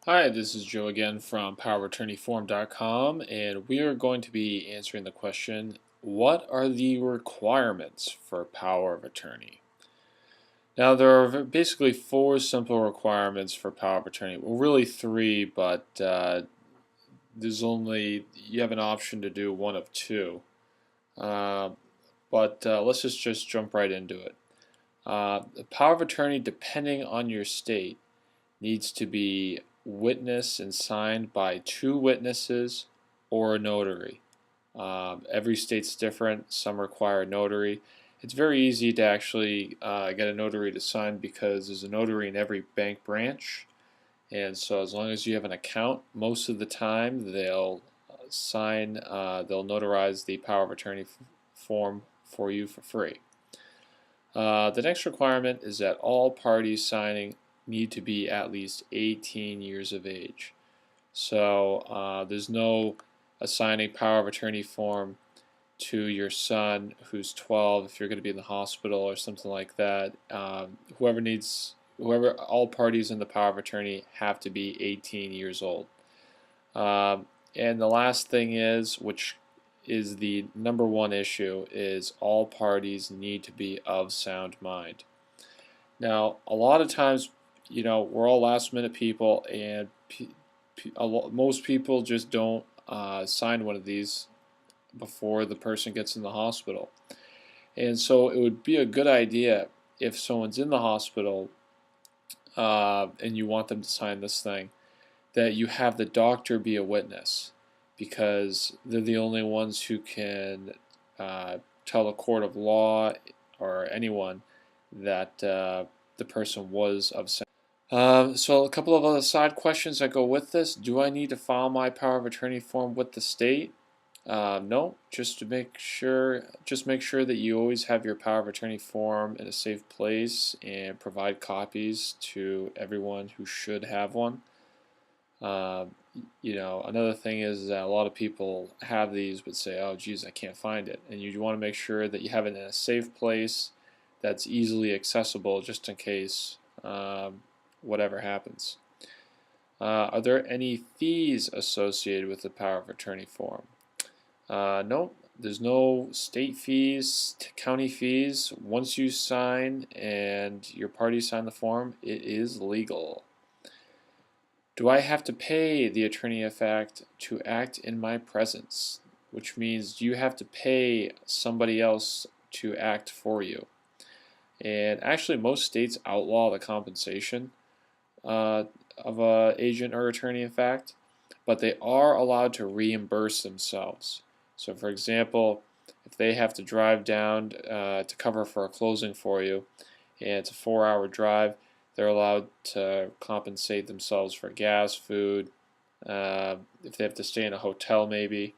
Hi, this is Joe again from PowerAttorneyForm.com, and we are going to be answering the question, what are the requirements for power of attorney? Now, there are basically four simple requirements for power of attorney. Well, really three, but you have an option to do one of two. Uh, but let's just jump right into it. The power of attorney, depending on your state, needs to be witnessed and signed by two witnesses or a notary. Every state's different. Some require a notary. It's very easy to actually get a notary to sign because there's a notary in every bank branch. And so as long as you have an account, most of the time they'll they'll notarize the power of attorney form for you for free. The next requirement is that all parties signing need to be at least 18 years of age. So there's no assigning power of attorney form to your son who's 12 if you're going to be in the hospital or something like that. All parties in the power of attorney have to be 18 years old. And the last thing is, which is the number one issue, is all parties need to be of sound mind. Now, a lot of times, we're all last minute people, and most people just don't sign one of these before the person gets in the hospital. And so it would be a good idea if someone's in the hospital and you want them to sign this thing, that you have the doctor be a witness, because they're the only ones who can tell a court of law or anyone that the person was of sound. So a couple of other side questions that go with this. Do I need to file my power of attorney form with the state? No, just make sure that you always have your power of attorney form in a safe place and provide copies to everyone who should have one. Another thing is that a lot of people have these but say, oh geez, I can't find it. And you want to make sure that you have it in a safe place that's easily accessible just in case whatever happens. Are there any fees associated with the power of attorney form? No, there's no state fees, county fees. Once you sign and your party sign the form, it is legal. Do I have to pay the attorney of fact to act in my presence? Which means you have to pay somebody else to act for you. And actually, most states outlaw the compensation of an agent or attorney of fact, but they are allowed to reimburse themselves. So, for example, if they have to drive down to cover for a closing for you, and it's a 4-hour drive, they're allowed to compensate themselves for gas, food, if they have to stay in a hotel maybe.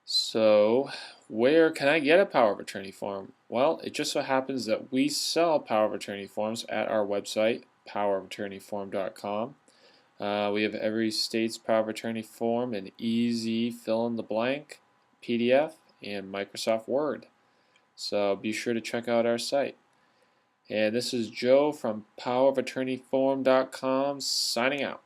So where can I get a power of attorney form? Well, it just so happens that we sell power of attorney forms at our website, powerofattorneyform.com. We have every state's power of attorney form in easy fill-in-the-blank, PDF, and Microsoft Word. So be sure to check out our site. And this is Joe from powerofattorneyform.com signing out.